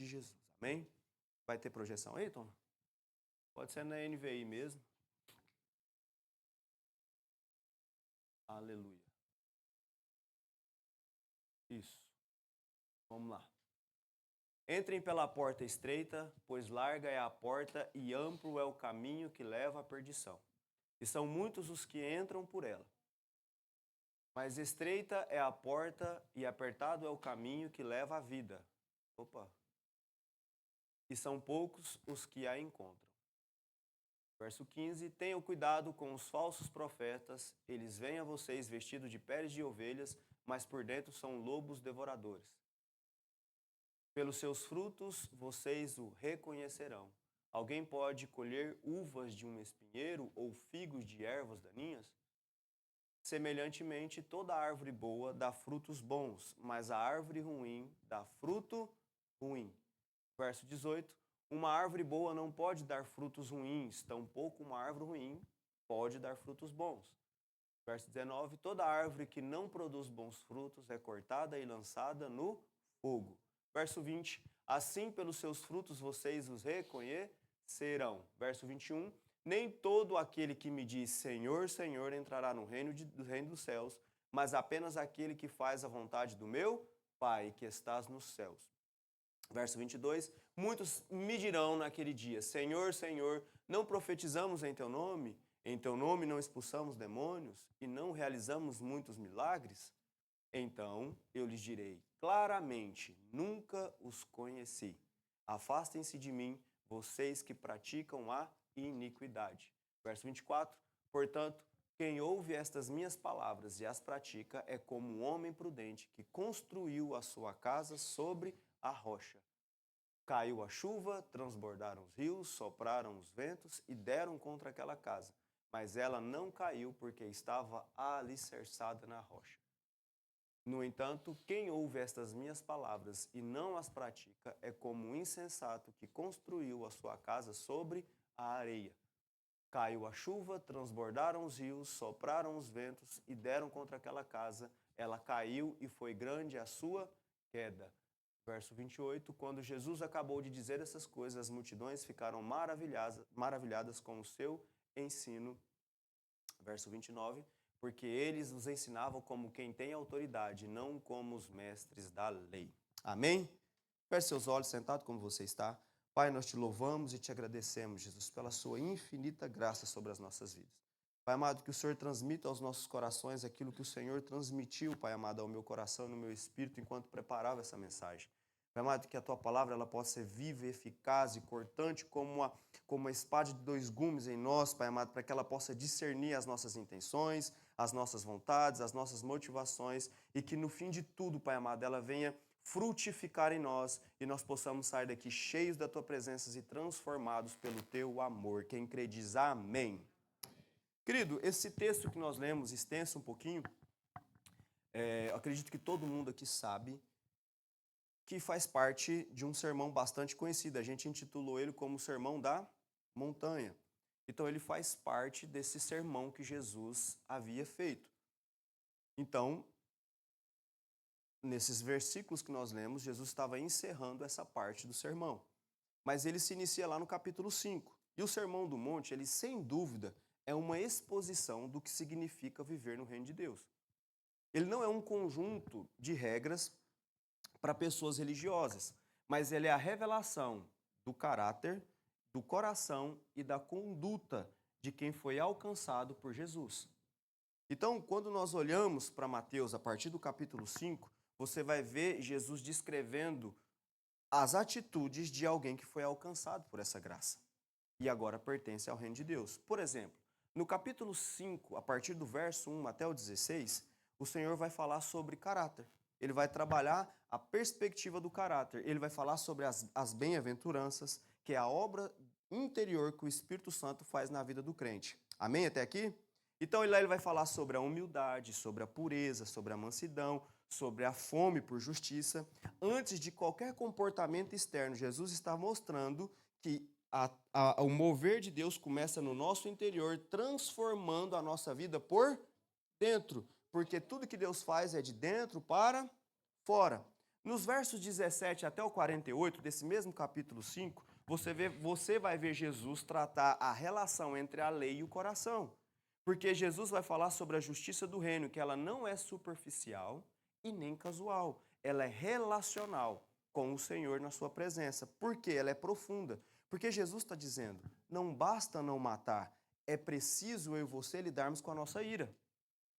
Jesus. Amém? Vai ter projeção aí, Tom? Pode ser na NVI mesmo. Aleluia. Isso. Vamos lá. Entrem pela porta estreita, pois larga é a porta e amplo é o caminho que leva à perdição. E são muitos os que entram por ela. Mas estreita é a porta e apertado é o caminho que leva à vida. Opa! E são poucos os que a encontram. Verso 15, tenham cuidado com os falsos profetas, eles vêm a vocês vestidos de peles de ovelhas, mas por dentro são lobos devoradores. Pelos seus frutos vocês o reconhecerão. Alguém pode colher uvas de um espinheiro ou figos de ervas daninhas? Semelhantemente, toda árvore boa dá frutos bons, mas a árvore ruim dá fruto ruim. Verso 18, uma árvore boa não pode dar frutos ruins, tampouco uma árvore ruim pode dar frutos bons. Verso 19, toda árvore que não produz bons frutos é cortada e lançada no fogo. Verso 20, assim pelos seus frutos vocês os reconhecerão. Verso 21, nem todo aquele que me diz Senhor, Senhor entrará no reino dos céus, mas apenas aquele que faz a vontade do meu Pai que estás nos céus. Verso 22, muitos me dirão naquele dia, Senhor, Senhor, não profetizamos em teu nome? Em teu nome não expulsamos demônios e não realizamos muitos milagres? Então eu lhes direi claramente, nunca os conheci. Afastem-se de mim, vocês que praticam a iniquidade. Verso 24, portanto, quem ouve estas minhas palavras e as pratica é como um homem prudente que construiu a sua casa sobre a rocha. Caiu a chuva, transbordaram os rios, sopraram os ventos e deram contra aquela casa. Mas ela não caiu porque estava alicerçada na rocha. No entanto, quem ouve estas minhas palavras e não as pratica é como um insensato que construiu a sua casa sobre a areia. Caiu a chuva, transbordaram os rios, sopraram os ventos e deram contra aquela casa. Ela caiu e foi grande a sua queda. Verso 28, quando Jesus acabou de dizer essas coisas, as multidões ficaram maravilhadas com o seu ensino. Verso 29, porque eles os ensinavam como quem tem autoridade, não como os mestres da lei. Amém? Feche seus olhos, sentado como você está. Pai, nós te louvamos e te agradecemos, Jesus, pela sua infinita graça sobre as nossas vidas. Pai amado, que o Senhor transmita aos nossos corações aquilo que o Senhor transmitiu, Pai amado, ao meu coração e no meu espírito enquanto preparava essa mensagem. Pai amado, que a tua palavra ela possa ser viva, eficaz e cortante como uma espada de dois gumes em nós, Pai amado, para que ela possa discernir as nossas intenções, as nossas vontades, as nossas motivações e que no fim de tudo, Pai amado, ela venha frutificar em nós e nós possamos sair daqui cheios da tua presença e transformados pelo teu amor. Quem crê diz amém. Querido, esse texto que nós lemos, extenso um pouquinho, acredito que todo mundo aqui sabe que faz parte de um sermão bastante conhecido. A gente intitulou ele como o Sermão da Montanha. Então, ele faz parte desse sermão que Jesus havia feito. Então, nesses versículos que nós lemos, Jesus estava encerrando essa parte do sermão. Mas ele se inicia lá no capítulo 5. E o Sermão do Monte, ele sem dúvida é uma exposição do que significa viver no reino de Deus. Ele não é um conjunto de regras para pessoas religiosas, mas ele é a revelação do caráter, do coração e da conduta de quem foi alcançado por Jesus. Então, quando nós olhamos para Mateus a partir do capítulo 5, você vai ver Jesus descrevendo as atitudes de alguém que foi alcançado por essa graça e agora pertence ao reino de Deus. Por exemplo, no capítulo 5, a partir do verso 1 até o 16, o Senhor vai falar sobre caráter. Ele vai trabalhar a perspectiva do caráter. Ele vai falar sobre as bem-aventuranças, que é a obra interior que o Espírito Santo faz na vida do crente. Amém até aqui? Então lá ele vai falar sobre a humildade, sobre a pureza, sobre a mansidão, sobre a fome por justiça. Antes de qualquer comportamento externo, Jesus está mostrando que o mover de Deus começa no nosso interior, transformando a nossa vida por dentro. Porque tudo que Deus faz é de dentro para fora. Nos versos 17 até o 48, desse mesmo capítulo 5, você vai ver Jesus tratar a relação entre a lei e o coração. Porque Jesus vai falar sobre a justiça do reino, que ela não é superficial e nem casual. Ela é relacional com o Senhor na sua presença. Por quê? Ela é profunda. Porque Jesus está dizendo, não basta não matar, é preciso eu e você lidarmos com a nossa ira.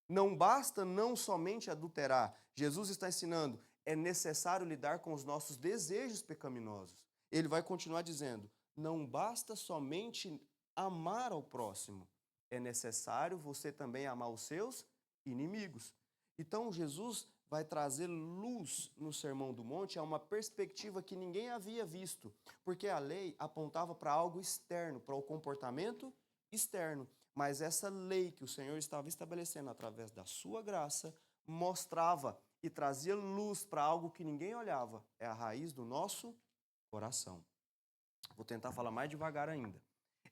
Não basta não somente adulterar. Jesus está ensinando, é necessário lidar com os nossos desejos pecaminosos. Ele vai continuar dizendo, não basta somente amar ao próximo, é necessário você também amar os seus inimigos. Então Jesus vai trazer luz no Sermão do Monte a uma perspectiva que ninguém havia visto, porque a lei apontava para algo externo, para o comportamento externo. Mas essa lei que o Senhor estava estabelecendo através da sua graça mostrava e trazia luz para algo que ninguém olhava. É a raiz do nosso coração. Vou tentar falar mais devagar ainda.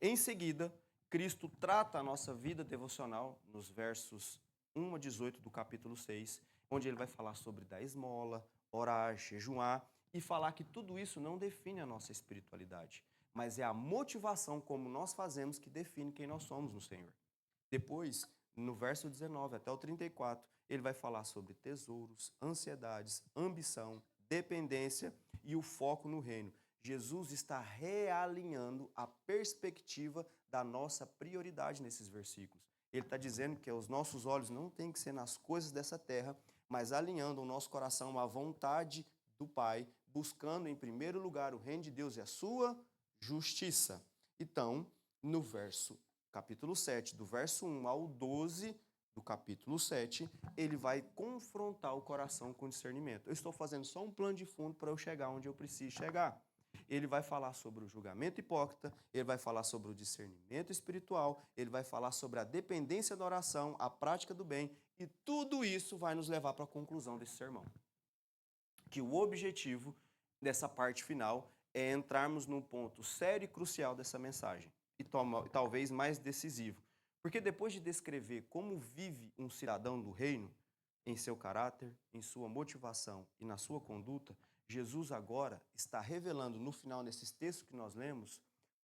Em seguida, Cristo trata a nossa vida devocional nos versos 1 a 18 do capítulo 6, onde ele vai falar sobre dar esmola, orar, jejuar e falar que tudo isso não define a nossa espiritualidade, mas é a motivação como nós fazemos que define quem nós somos no Senhor. Depois, no verso 19 até o 34, ele vai falar sobre tesouros, ansiedades, ambição, dependência e o foco no reino. Jesus está realinhando a perspectiva da nossa prioridade nesses versículos. Ele está dizendo que os nossos olhos não têm que ser nas coisas dessa terra, mas alinhando o nosso coração à vontade do Pai, buscando em primeiro lugar o reino de Deus e a sua justiça. Então, no capítulo 7, do verso 1 ao 12 do capítulo 7, ele vai confrontar o coração com discernimento. Eu estou fazendo só um plano de fundo para eu chegar onde eu preciso chegar. Ele vai falar sobre o julgamento hipócrita, ele vai falar sobre o discernimento espiritual, ele vai falar sobre a dependência da oração, a prática do bem, e tudo isso vai nos levar para a conclusão desse sermão. Que o objetivo dessa parte final é entrarmos num ponto sério e crucial dessa mensagem, e talvez mais decisivo. Porque depois de descrever como vive um cidadão do reino, em seu caráter, em sua motivação e na sua conduta, Jesus agora está revelando no final desses textos que nós lemos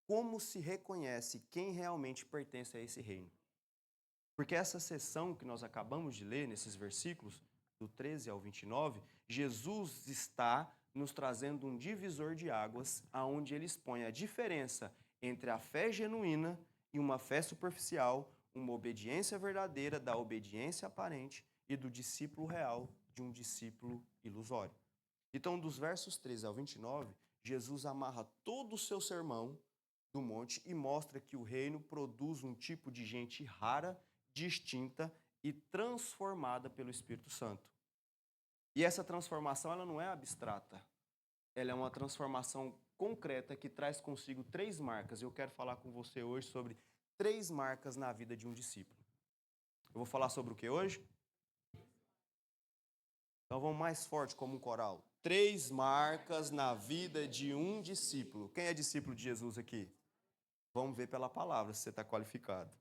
como se reconhece quem realmente pertence a esse reino. Porque essa seção que nós acabamos de ler, nesses versículos, do 13 ao 29, Jesus está nos trazendo um divisor de águas, aonde ele expõe a diferença entre a fé genuína e uma fé superficial, uma obediência verdadeira da obediência aparente e do discípulo real de um discípulo ilusório. Então, dos versos 13 ao 29, Jesus amarra todo o seu sermão do monte e mostra que o reino produz um tipo de gente rara, distinta e transformada pelo Espírito Santo. E essa transformação ela não é abstrata, ela é uma transformação concreta que traz consigo 3 marcas. Eu quero falar com você hoje sobre 3 marcas na vida de um discípulo. Eu vou falar sobre o que hoje? Então vamos mais forte como um coral. 3 marcas na vida de um discípulo. Quem é discípulo de Jesus aqui? Vamos ver pela palavra se você está qualificado.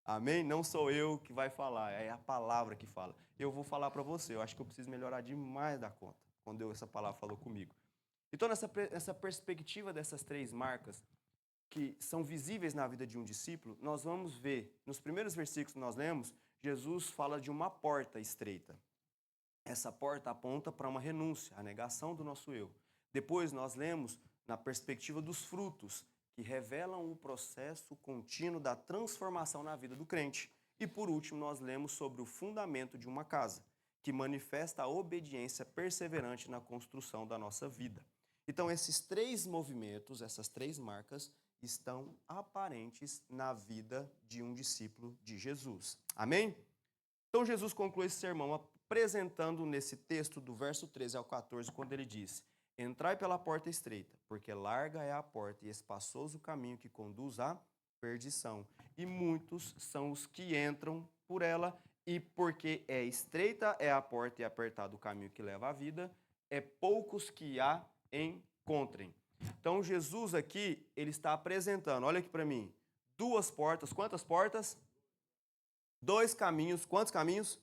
Amém? Não sou eu que vai falar, é a palavra que fala. Eu vou falar para você, eu acho que eu preciso melhorar demais da conta, quando essa palavra falou comigo. Então, nessa perspectiva dessas 3 marcas, que são visíveis na vida de um discípulo, nós vamos ver, nos primeiros versículos que nós lemos, Jesus fala de uma porta estreita. Essa porta aponta para uma renúncia, a negação do nosso eu. Depois nós lemos na perspectiva dos frutos, que revelam o processo contínuo da transformação na vida do crente. E por último, nós lemos sobre o fundamento de uma casa, que manifesta a obediência perseverante na construção da nossa vida. Então, esses 3 movimentos, essas 3 marcas, estão aparentes na vida de um discípulo de Jesus. Amém? Então, Jesus conclui esse sermão apresentando nesse texto do verso 13 ao 14, quando ele diz: entrai pela porta estreita, porque larga é a porta e espaçoso o caminho que conduz à perdição. E muitos são os que entram por ela, e porque é estreita é a porta e apertado o caminho que leva à vida, é poucos que a encontrem. Então Jesus aqui, ele está apresentando, olha aqui para mim, 2 portas, quantas portas? 2 caminhos, quantos caminhos?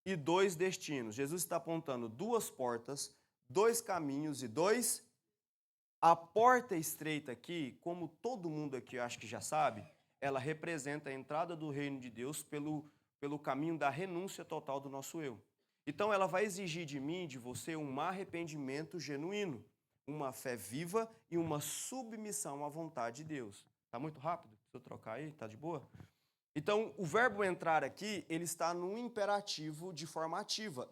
E 2 destinos. Jesus está apontando 2 portas, dois caminhos e dois. A porta estreita aqui, como todo mundo aqui eu acho que já sabe, ela representa a entrada do reino de Deus pelo caminho da renúncia total do nosso eu. Então ela vai exigir de mim, de você, um arrependimento genuíno, uma fé viva e uma submissão à vontade de Deus. Tá muito rápido? Se eu trocar aí, tá de boa? Então, o verbo entrar aqui, ele está num imperativo de forma ativa.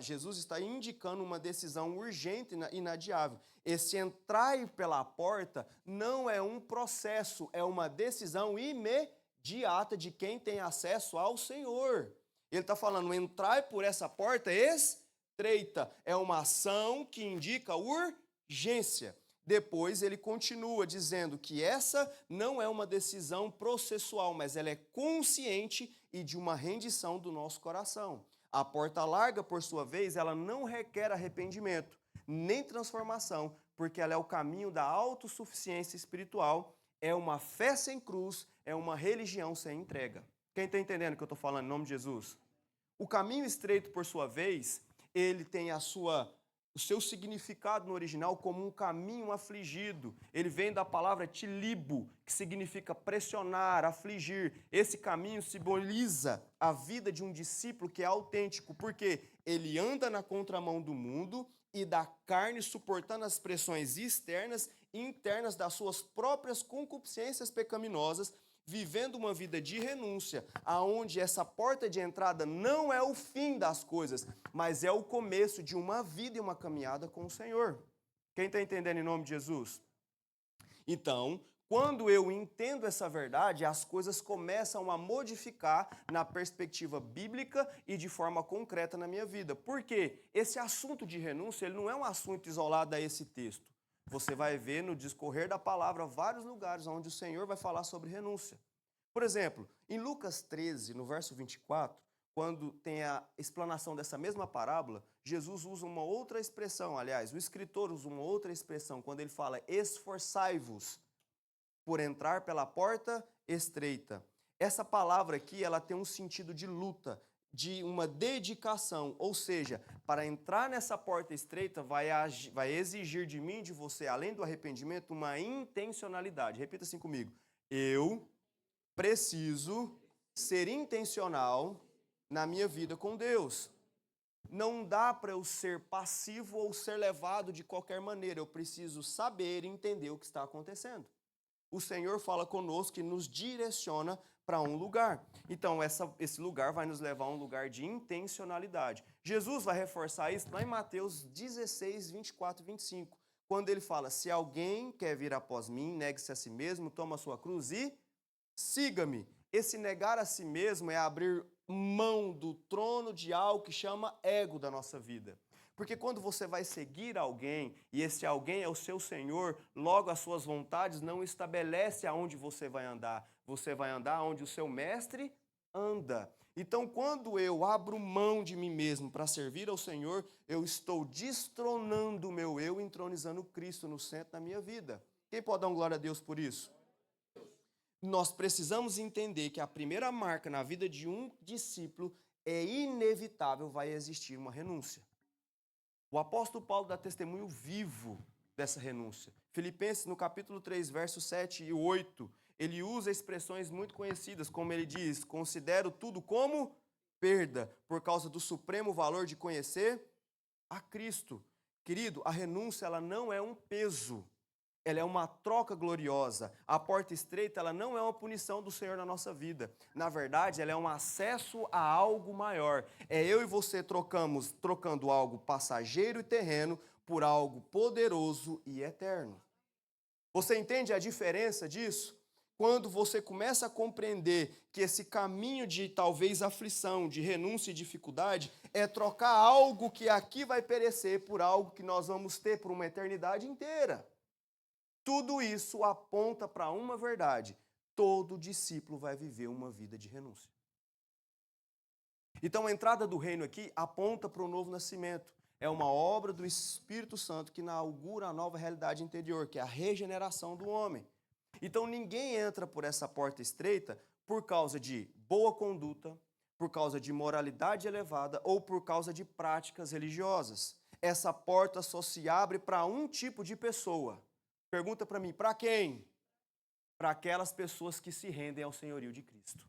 Jesus está indicando uma decisão urgente e inadiável. Esse entrar pela porta não é um processo, é uma decisão imediata de quem tem acesso ao Senhor. Ele está falando, entrar por essa porta estreita. É uma ação que indica urgência. Depois ele continua dizendo que essa não é uma decisão processual, mas ela é consciente e de uma rendição do nosso coração. A porta larga, por sua vez, ela não requer arrependimento, nem transformação, porque ela é o caminho da autossuficiência espiritual, é uma fé sem cruz, é uma religião sem entrega. Quem está entendendo o que eu estou falando em nome de Jesus? O caminho estreito, por sua vez, ele tem o seu significado no original como um caminho afligido. Ele vem da palavra tilibo, que significa pressionar, afligir. Esse caminho simboliza a vida de um discípulo que é autêntico, porque ele anda na contramão do mundo e da carne, suportando as pressões externas e internas das suas próprias concupiscências pecaminosas, vivendo uma vida de renúncia, aonde essa porta de entrada não é o fim das coisas, mas é o começo de uma vida e uma caminhada com o Senhor. Quem está entendendo em nome de Jesus? Então, quando eu entendo essa verdade, as coisas começam a modificar na perspectiva bíblica e de forma concreta na minha vida. Por quê? Esse assunto de renúncia, ele não é um assunto isolado a esse texto. Você vai ver no discorrer da palavra vários lugares onde o Senhor vai falar sobre renúncia. Por exemplo, em Lucas 13, no verso 24, quando tem a explanação dessa mesma parábola, Jesus usa uma outra expressão, aliás, o escritor usa uma outra expressão, quando ele fala, esforçai-vos por entrar pela porta estreita. Essa palavra aqui, ela tem um sentido de luta, de uma dedicação, ou seja, para entrar nessa porta estreita vai exigir de mim, de você, além do arrependimento, uma intencionalidade. Repita assim comigo. Eu preciso ser intencional na minha vida com Deus. Não dá para eu ser passivo ou ser levado de qualquer maneira. Eu preciso saber e entender o que está acontecendo. O Senhor fala conosco e nos direciona para um lugar. Então, esse lugar vai nos levar a um lugar de intencionalidade. Jesus vai reforçar isso lá em Mateus 16, 24 e 25, quando ele fala, se alguém quer vir após mim, negue-se a si mesmo, toma a sua cruz e siga-me. Esse negar a si mesmo é abrir mão do trono de algo que chama ego da nossa vida. Porque quando você vai seguir alguém, e esse alguém é o seu Senhor, logo as suas vontades não estabelece aonde você vai andar. Você vai andar onde o seu mestre anda. Então, quando eu abro mão de mim mesmo para servir ao Senhor, eu estou destronando o meu eu, entronizando Cristo no centro da minha vida. Quem pode dar um glória a Deus por isso? Nós precisamos entender que a primeira marca na vida de um discípulo é inevitável, vai existir uma renúncia. O apóstolo Paulo dá testemunho vivo dessa renúncia. Filipenses, no capítulo 3, versos 7 e 8, ele usa expressões muito conhecidas, como ele diz, considero tudo como perda, por causa do supremo valor de conhecer a Cristo. Querido, a renúncia ela não é um peso, ela é uma troca gloriosa. A porta estreita ela não é uma punição do Senhor na nossa vida. Na verdade, ela é um acesso a algo maior. É eu e você trocando algo passageiro e terreno por algo poderoso e eterno. Você entende a diferença disso? Quando você começa a compreender que esse caminho de talvez aflição, de renúncia e dificuldade, é trocar algo que aqui vai perecer por algo que nós vamos ter por uma eternidade inteira. Tudo isso aponta para uma verdade. Todo discípulo vai viver uma vida de renúncia. Então a entrada do reino aqui aponta para o novo nascimento. É uma obra do Espírito Santo que inaugura a nova realidade interior, que é a regeneração do homem. Então ninguém entra por essa porta estreita por causa de boa conduta, por causa de moralidade elevada ou por causa de práticas religiosas. essa porta só se abre para um tipo de pessoa. Pergunta para mim, para quem? Para aquelas pessoas que se rendem ao senhorio de Cristo.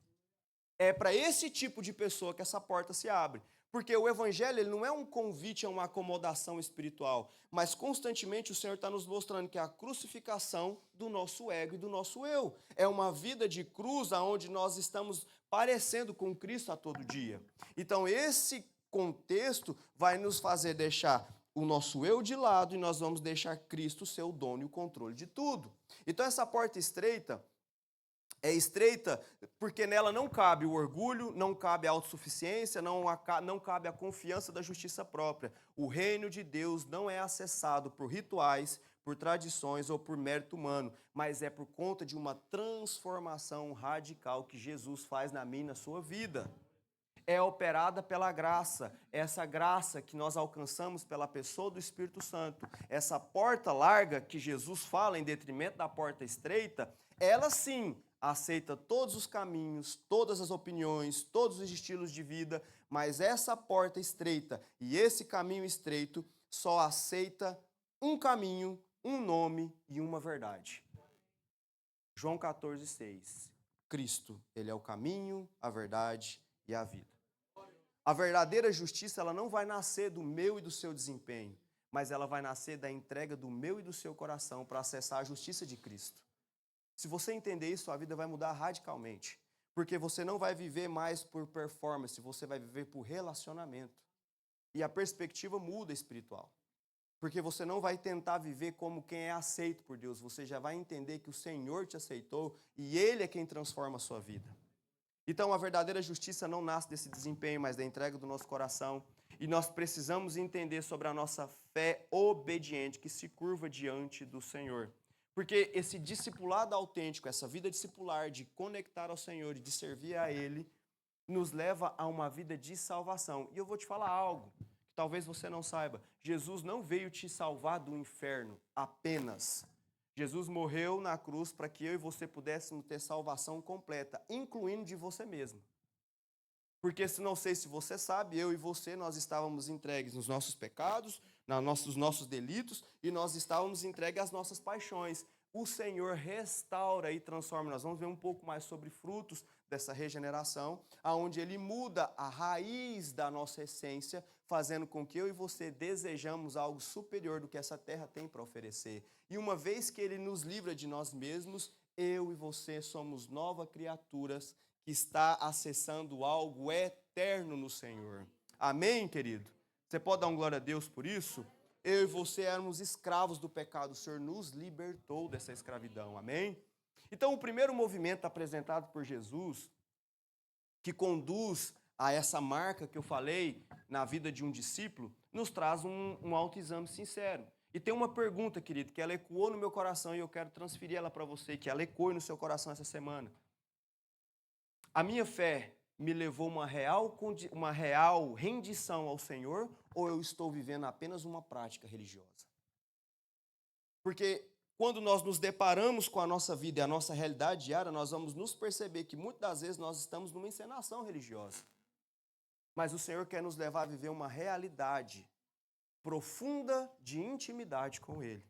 É para esse tipo de pessoa que essa porta se abre. Porque o evangelho ele não é um convite a uma acomodação espiritual, mas constantemente o Senhor está nos mostrando que é a crucificação do nosso ego e do nosso eu. É uma vida de cruz onde nós estamos parecendo com Cristo a todo dia. Então esse contexto vai nos fazer deixar o nosso eu de lado e nós vamos deixar Cristo ser o dono e o controle de tudo. Então essa porta estreita é estreita porque nela não cabe o orgulho, não cabe a autossuficiência, não cabe a confiança da justiça própria. O reino de Deus não é acessado por rituais, por tradições ou por mérito humano, mas é por conta de uma transformação radical que Jesus faz na minha e na sua vida. É operada pela graça, essa graça que nós alcançamos pela pessoa do Espírito Santo. Essa porta larga que Jesus fala em detrimento da porta estreita, ela sim aceita todos os caminhos, todas as opiniões, todos os estilos de vida, mas essa porta estreita e esse caminho estreito só aceita um caminho, um nome e uma verdade. João 14,6. Cristo, ele é o caminho, a verdade e a vida. A verdadeira justiça, ela não vai nascer do meu e do seu desempenho, mas ela vai nascer da entrega do meu e do seu coração para acessar a justiça de Cristo. Se você entender isso, a vida vai mudar radicalmente, porque você não vai viver mais por performance, você vai viver por relacionamento. E a perspectiva muda espiritual, porque você não vai tentar viver como quem é aceito por Deus, você já vai entender que o Senhor te aceitou e Ele é quem transforma a sua vida. Então, a verdadeira justiça não nasce desse desempenho, mas da entrega do nosso coração. E nós precisamos entender sobre a nossa fé obediente que se curva diante do Senhor. Porque esse discipulado autêntico, essa vida discipular de conectar ao Senhor e de servir a Ele, nos leva a uma vida de salvação. E eu vou te falar algo que talvez você não saiba. Jesus não veio te salvar do inferno apenas. Jesus morreu na cruz para que eu e você pudéssemos ter salvação completa, incluindo de você mesmo. Porque, se não sei se você sabe, eu e você, nós estávamos entregues nos nossos pecados, nos nossos delitos, e nós estávamos entregues às nossas paixões. O Senhor restaura e transforma. Nós vamos ver um pouco mais sobre frutos dessa regeneração, aonde Ele muda a raiz da nossa essência, fazendo com que eu e você desejamos algo superior do que essa terra tem para oferecer. E uma vez que Ele nos livra de nós mesmos, eu e você somos novas criaturas que está acessando algo eterno no Senhor. Amém, querido? Você pode dar um glória a Deus por isso? Eu e você éramos escravos do pecado, o Senhor nos libertou dessa escravidão, amém? Então, o primeiro movimento apresentado por Jesus, que conduz a essa marca que eu falei na vida de um discípulo, nos traz um autoexame sincero. E tem uma pergunta, querido, que ela ecoou no meu coração e eu quero transferir ela para você, que ela ecoe no seu coração essa semana. A minha fé me levou uma real rendição ao Senhor ou eu estou vivendo apenas uma prática religiosa? Porque quando nós nos deparamos com a nossa vida e a nossa realidade diária, nós vamos nos perceber que muitas das vezes nós estamos numa encenação religiosa. Mas o Senhor quer nos levar a viver uma realidade profunda de intimidade com Ele.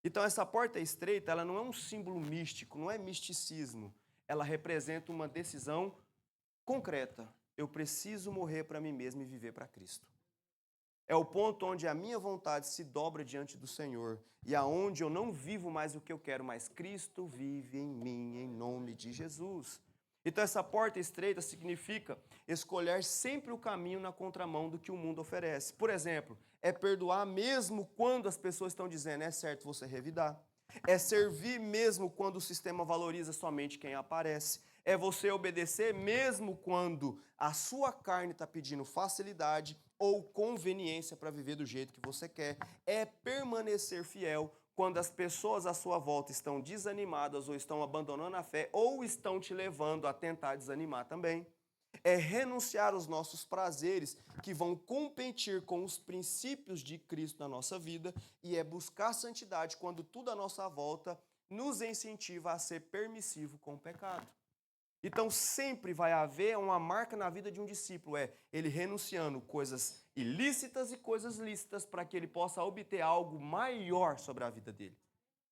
Então essa porta estreita, ela não é um símbolo místico, não é misticismo. Ela representa uma decisão concreta. Eu preciso morrer para mim mesmo e viver para Cristo. É o ponto onde a minha vontade se dobra diante do Senhor e aonde eu não vivo mais o que eu quero, mas Cristo vive em mim, em nome de Jesus. Então essa porta estreita significa escolher sempre o caminho na contramão do que o mundo oferece. Por exemplo, é perdoar mesmo quando as pessoas estão dizendo é certo você revidar. É servir mesmo quando o sistema valoriza somente quem aparece. É você obedecer mesmo quando a sua carne está pedindo facilidade ou conveniência para viver do jeito que você quer. É permanecer fiel quando as pessoas à sua volta estão desanimadas ou estão abandonando a fé ou estão te levando a tentar desanimar também. É renunciar aos nossos prazeres que vão competir com os princípios de Cristo na nossa vida e é buscar santidade quando tudo à nossa volta nos incentiva a ser permissivo com o pecado. Então sempre vai haver uma marca na vida de um discípulo, ele renunciando coisas ilícitas e coisas lícitas para que ele possa obter algo maior sobre a vida dele,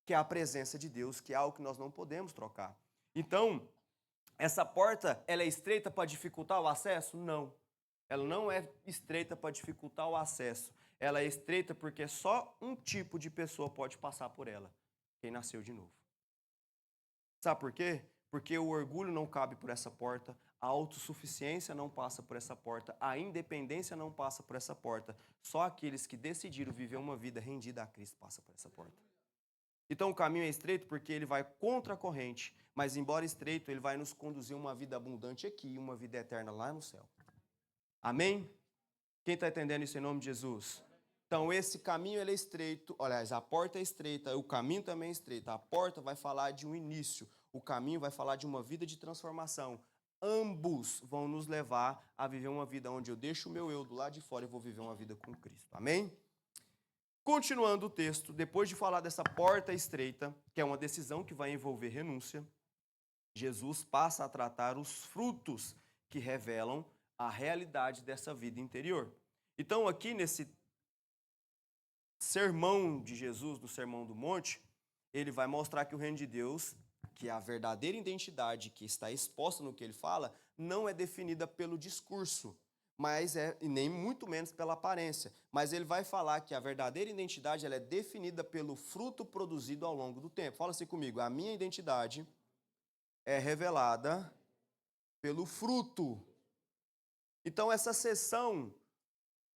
que é a presença de Deus, que é algo que nós não podemos trocar. Então, essa porta, ela é estreita para dificultar o acesso? Não. Ela não é estreita para dificultar o acesso. Ela é estreita porque só um tipo de pessoa pode passar por ela, quem nasceu de novo. Sabe por quê? Porque o orgulho não cabe por essa porta, a autossuficiência não passa por essa porta, a independência não passa por essa porta. Só aqueles que decidiram viver uma vida rendida a Cristo passam por essa porta. Então o caminho é estreito porque ele vai contra a corrente, mas embora estreito, ele vai nos conduzir a uma vida abundante aqui e uma vida eterna lá no céu. Amém? Quem está entendendo isso em nome de Jesus? Então esse caminho ele é estreito, aliás, a porta é estreita, o caminho também é estreito. A porta vai falar de um início, o caminho vai falar de uma vida de transformação. Ambos vão nos levar a viver uma vida onde eu deixo o meu eu do lado de fora e vou viver uma vida com Cristo. Amém? Continuando o texto, depois de falar dessa porta estreita, que é uma decisão que vai envolver renúncia, Jesus passa a tratar os frutos que revelam a realidade dessa vida interior. Então, aqui nesse sermão de Jesus, no Sermão do Monte, ele vai mostrar que o reino de Deus, que a verdadeira identidade que está exposta no que ele fala, não é definida pelo discurso, e nem muito menos pela aparência. Mas ele vai falar que a verdadeira identidade ela é definida pelo fruto produzido ao longo do tempo. Fala assim comigo, a minha identidade é revelada pelo fruto. Então essa seção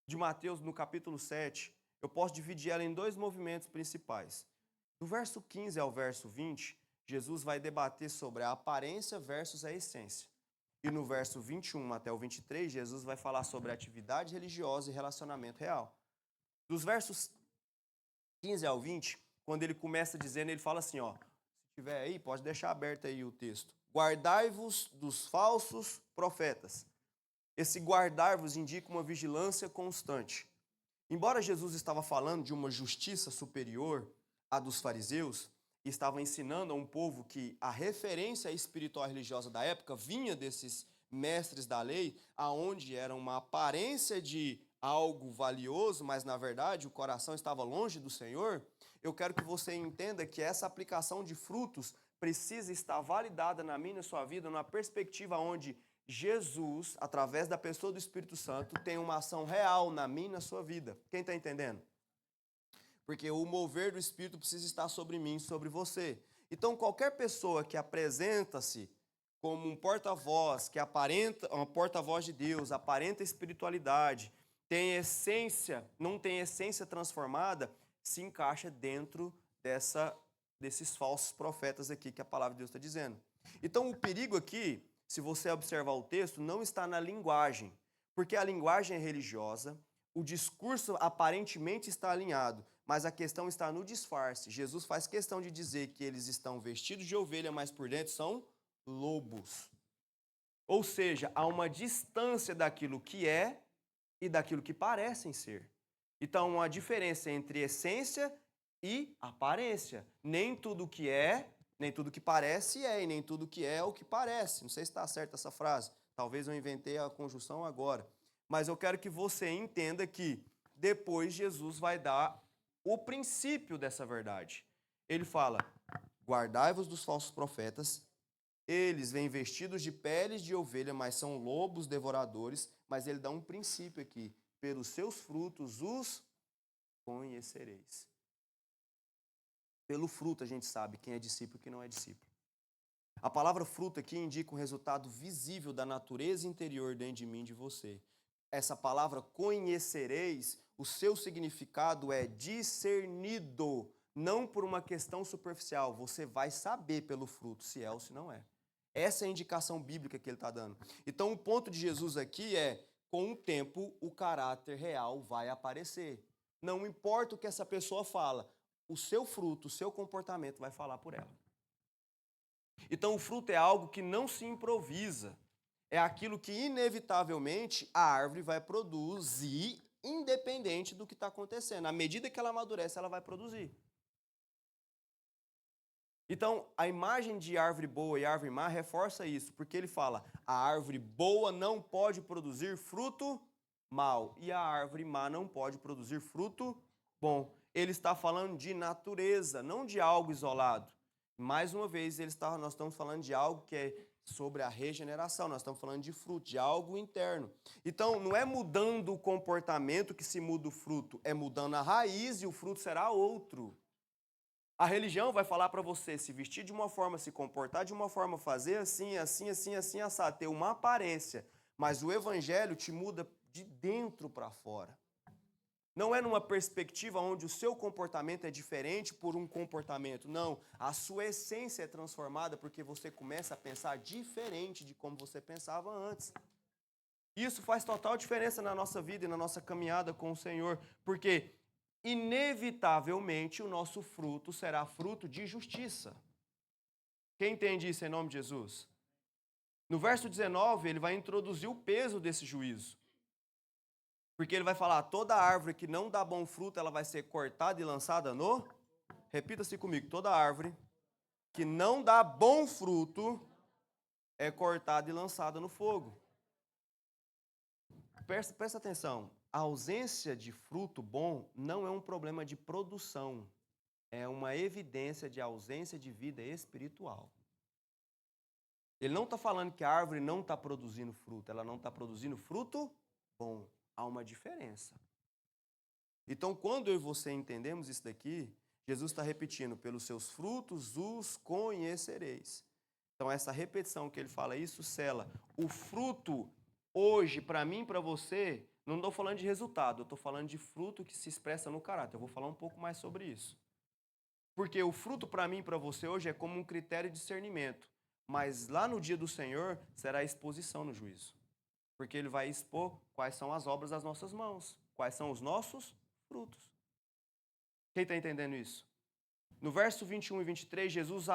de Mateus no capítulo 7, eu posso dividir ela em dois movimentos principais. Do verso 15 ao verso 20, Jesus vai debater sobre a aparência versus a essência. E no verso 21 até o 23, Jesus vai falar sobre atividade religiosa e relacionamento real. Dos versos 15 ao 20, quando ele começa dizendo, ele fala assim, se tiver aí, pode deixar aberto aí o texto. Guardai-vos dos falsos profetas. Esse guardar-vos indica uma vigilância constante. Embora Jesus estava falando de uma justiça superior à dos fariseus, e estava ensinando a um povo que a referência espiritual e religiosa da época vinha desses mestres da lei, aonde era uma aparência de algo valioso, mas na verdade o coração estava longe do Senhor, eu quero que você entenda que essa aplicação de frutos precisa estar validada na minha e na sua vida, numa perspectiva onde Jesus, através da pessoa do Espírito Santo, tem uma ação real na minha e na sua vida. Quem está entendendo? Porque o mover do Espírito precisa estar sobre mim e sobre você. Então, qualquer pessoa que apresenta-se como um porta-voz, que aparenta uma porta-voz de Deus, aparenta espiritualidade, tem essência, não tem essência transformada, se encaixa dentro desses falsos profetas aqui que a palavra de Deus está dizendo. Então, o perigo aqui, se você observar o texto, não está na linguagem, porque a linguagem é religiosa, o discurso aparentemente está alinhado, mas a questão está no disfarce. Jesus faz questão de dizer que eles estão vestidos de ovelha, mas por dentro são lobos. Ou seja, há uma distância daquilo que é e daquilo que parecem ser. Então, uma diferença entre essência e aparência. Nem tudo que é, nem tudo que parece é, e nem tudo que é o que parece. Não sei se está certa essa frase. Talvez eu inventei a conjunção agora. Mas eu quero que você entenda que depois Jesus vai dar o princípio dessa verdade. Ele fala, guardai-vos dos falsos profetas, eles vêm vestidos de peles de ovelha, mas são lobos devoradores, mas ele dá um princípio aqui, pelos seus frutos os conhecereis. Pelo fruto a gente sabe quem é discípulo e quem não é discípulo. A palavra fruto aqui indica um resultado visível da natureza interior dentro de mim e de você. Essa palavra conhecereis, o seu significado é discernido, não por uma questão superficial. Você vai saber pelo fruto se é ou se não é. Essa é a indicação bíblica que ele está dando. Então, o ponto de Jesus aqui é, com o tempo, o caráter real vai aparecer. Não importa o que essa pessoa fala, o seu fruto, o seu comportamento vai falar por ela. Então, o fruto é algo que não se improvisa. É aquilo que, inevitavelmente, a árvore vai produzir, independente do que está acontecendo. À medida que ela amadurece, ela vai produzir. Então, a imagem de árvore boa e árvore má reforça isso, porque ele fala: a árvore boa não pode produzir fruto mau e a árvore má não pode produzir fruto bom. Ele está falando de natureza, não de algo isolado. Mais uma vez, nós estamos falando de algo que é sobre a regeneração, nós estamos falando de fruto, de algo interno. Então, não é mudando o comportamento que se muda o fruto, é mudando a raiz e o fruto será outro. A religião vai falar para você se vestir de uma forma, se comportar de uma forma, fazer assim, assim, assim, assim, assado, ter uma aparência. Mas o evangelho te muda de dentro para fora. Não é numa perspectiva onde o seu comportamento é diferente por um comportamento. Não, a sua essência é transformada porque você começa a pensar diferente de como você pensava antes. Isso faz total diferença na nossa vida e na nossa caminhada com o Senhor, porque inevitavelmente o nosso fruto será fruto de justiça. Quem entende isso em nome de Jesus? No verso 19, ele vai introduzir o peso desse juízo. Porque ele vai falar, toda árvore que não dá bom fruto, ela vai ser cortada e lançada no... Repita-se comigo, toda árvore que não dá bom fruto é cortada e lançada no fogo. Presta atenção, a ausência de fruto bom não é um problema de produção, é uma evidência de ausência de vida espiritual. Ele não está falando que a árvore não está produzindo fruto, ela não está produzindo fruto bom. Há uma diferença. Então, quando eu e você entendemos isso daqui, Jesus está repetindo, pelos seus frutos os conhecereis. Então, essa repetição que ele fala, isso sela. O fruto, hoje, para mim e para você, não estou falando de resultado, eu estou falando de fruto que se expressa no caráter. Eu vou falar um pouco mais sobre isso. Porque o fruto para mim e para você hoje é como um critério de discernimento. Mas lá no dia do Senhor será a exposição no juízo. Porque ele vai expor quais são as obras das nossas mãos, quais são os nossos frutos. Quem está entendendo isso? No verso 21 e 23, Jesus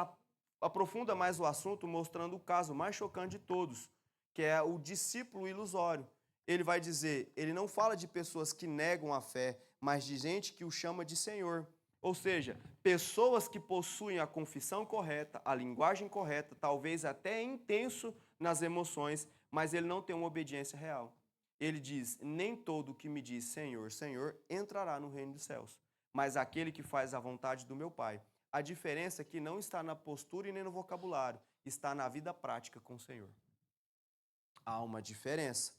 aprofunda mais o assunto, mostrando o caso mais chocante de todos, que é o discípulo ilusório. Ele vai dizer, ele não fala de pessoas que negam a fé, mas de gente que o chama de Senhor. Ou seja, pessoas que possuem a confissão correta, a linguagem correta, talvez até intenso nas emoções, mas ele não tem uma obediência real. Ele diz, nem todo que me diz Senhor, Senhor, entrará no reino dos céus, mas aquele que faz a vontade do meu Pai. A diferença é que não está na postura e nem no vocabulário, está na vida prática com o Senhor. Há uma diferença.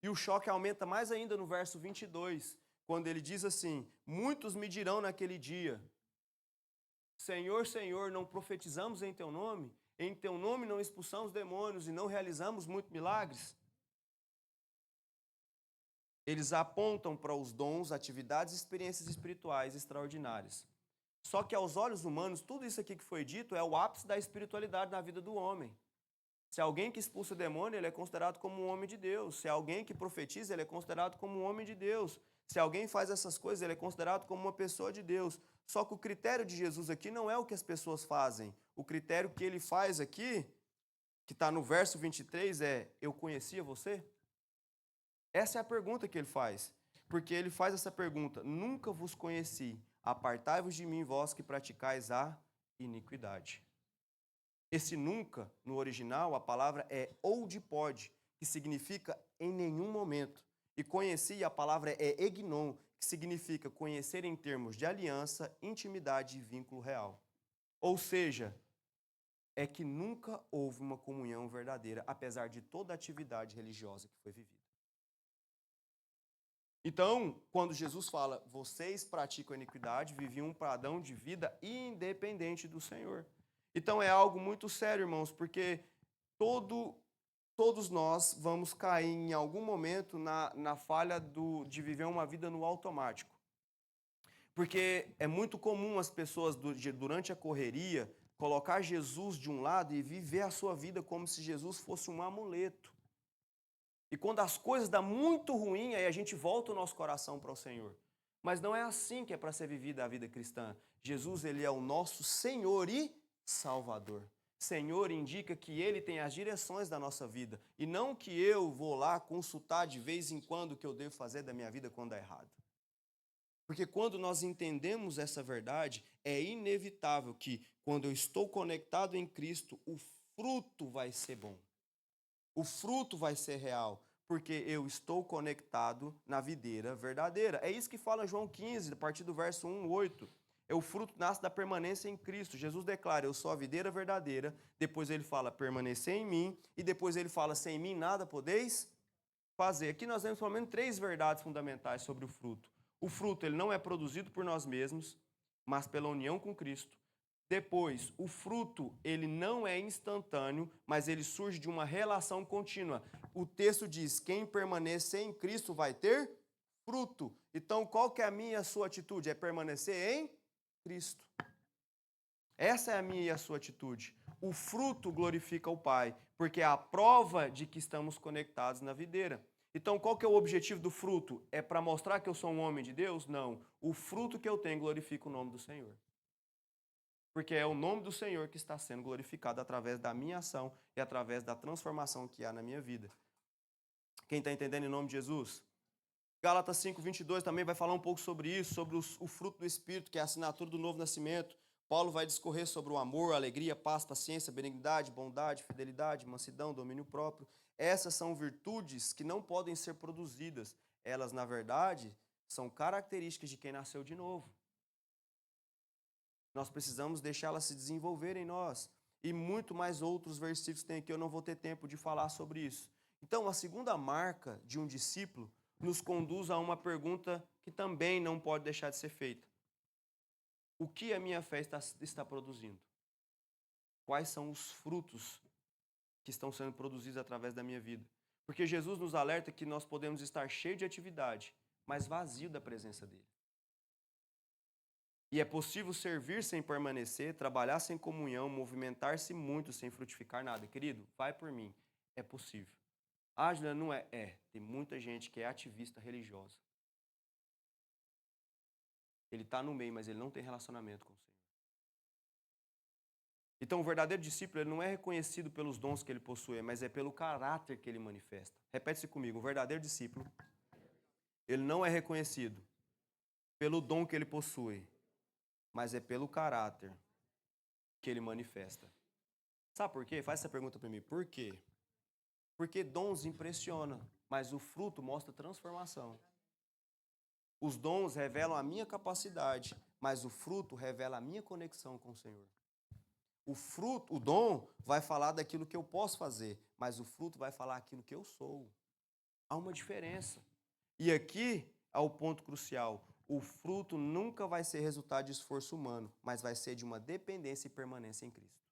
E o choque aumenta mais ainda no verso 22, quando ele diz assim, muitos me dirão naquele dia, Senhor, Senhor, não profetizamos em teu nome? Em teu nome não expulsamos demônios e não realizamos muitos milagres? Eles apontam para os dons, atividades e experiências espirituais extraordinárias. Só que aos olhos humanos, tudo isso aqui que foi dito é o ápice da espiritualidade na vida do homem. Se alguém que expulsa demônio, ele é considerado como um homem de Deus. Se alguém que profetiza, ele é considerado como um homem de Deus. Se alguém faz essas coisas, ele é considerado como uma pessoa de Deus. Só que o critério de Jesus aqui não é o que as pessoas fazem. O critério que ele faz aqui, que está no verso 23, é: eu conhecia você? Essa é a pergunta que ele faz. Porque ele faz essa pergunta: nunca vos conheci, apartai-vos de mim, vós que praticais a iniquidade. Esse nunca, no original, a palavra é oudipod, que significa em nenhum momento. E conheci, a palavra é egnon, que significa conhecer em termos de aliança, intimidade e vínculo real. Ou seja, é que nunca houve uma comunhão verdadeira, apesar de toda a atividade religiosa que foi vivida. Então, quando Jesus fala, vocês praticam a iniquidade, viviam um padrão de vida independente do Senhor. Então é algo muito sério, irmãos, porque todos nós vamos cair em algum momento na falha de viver uma vida no automático. Porque é muito comum as pessoas, durante a correria, colocar Jesus de um lado e viver a sua vida como se Jesus fosse um amuleto. E quando as coisas dão muito ruim, aí a gente volta o nosso coração para o Senhor. Mas não é assim que é para ser vivida a vida cristã. Jesus, ele é o nosso Senhor e Salvador. Senhor indica que ele tem as direções da nossa vida e não que eu vou lá consultar de vez em quando o que eu devo fazer da minha vida quando é errado. Porque quando nós entendemos essa verdade, é inevitável que, quando eu estou conectado em Cristo, o fruto vai ser bom. O fruto vai ser real, porque eu estou conectado na videira verdadeira. É isso que fala João 15, a partir do verso 1, 8. O fruto nasce da permanência em Cristo. Jesus declara, eu sou a videira verdadeira. Depois ele fala, permanecer em mim. E depois ele fala, sem mim nada podeis fazer. Aqui nós temos pelo menos 3 verdades fundamentais sobre o fruto. O fruto ele não é produzido por nós mesmos, mas pela união com Cristo. Depois, o fruto, ele não é instantâneo, mas ele surge de uma relação contínua. O texto diz, quem permanecer em Cristo vai ter fruto. Então, qual que é a minha e a sua atitude? É permanecer em Cristo. Essa é a minha e a sua atitude. O fruto glorifica o Pai, porque é a prova de que estamos conectados na videira. Então, qual que é o objetivo do fruto? É para mostrar que eu sou um homem de Deus? Não. O fruto que eu tenho glorifica o nome do Senhor. Porque é o nome do Senhor que está sendo glorificado através da minha ação e através da transformação que há na minha vida. Quem está entendendo em nome de Jesus? Gálatas 5:22 também vai falar um pouco sobre isso, sobre o fruto do Espírito, que é a assinatura do novo nascimento. Paulo vai discorrer sobre o amor, a alegria, paz, paciência, benignidade, bondade, fidelidade, mansidão, domínio próprio. Essas são virtudes que não podem ser produzidas. Elas, na verdade, são características de quem nasceu de novo. Nós precisamos deixá-la se desenvolver em nós. E muito mais outros versículos tem aqui, eu não vou ter tempo de falar sobre isso. Então, a segunda marca de um discípulo nos conduz a uma pergunta que também não pode deixar de ser feita. O que a minha fé está produzindo? Quais são os frutos que estão sendo produzidos através da minha vida? Porque Jesus nos alerta que nós podemos estar cheios de atividade, mas vazio da presença dele. E é possível servir sem permanecer, trabalhar sem comunhão, movimentar-se muito sem frutificar nada. Querido, vai por mim. É possível. Ah, Juliana, não é? É. Tem muita gente que é ativista religiosa. Ele está no meio, mas ele não tem relacionamento com o Senhor. Então, o verdadeiro discípulo ele não é reconhecido pelos dons que ele possui, mas é pelo caráter que ele manifesta. Repete-se comigo. O verdadeiro discípulo, ele não é reconhecido pelo dom que ele possui, mas é pelo caráter que ele manifesta. Sabe por quê? Faz essa pergunta para mim. Por quê? Porque dons impressionam, mas o fruto mostra transformação. Os dons revelam a minha capacidade, mas o fruto revela a minha conexão com o Senhor. O dom vai falar daquilo que eu posso fazer, mas o fruto vai falar aquilo que eu sou. Há uma diferença. E aqui há o ponto crucial. O fruto nunca vai ser resultado de esforço humano, mas vai ser de uma dependência e permanência em Cristo.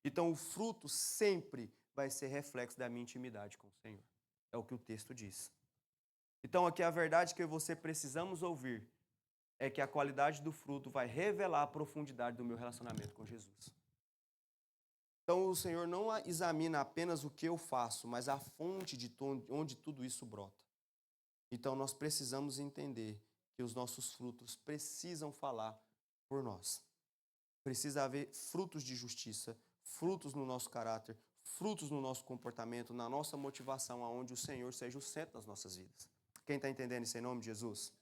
Então, o fruto sempre vai ser reflexo da minha intimidade com o Senhor. É o que o texto diz. Então, aqui a verdade que você precisamos ouvir é que a qualidade do fruto vai revelar a profundidade do meu relacionamento com Jesus. Então, o Senhor não examina apenas o que eu faço, mas a fonte de onde tudo isso brota. Então, nós precisamos entender que os nossos frutos precisam falar por nós. Precisa haver frutos de justiça, frutos no nosso caráter, frutos no nosso comportamento, na nossa motivação, aonde o Senhor seja o centro das nossas vidas. Quem está entendendo isso em nome de Jesus?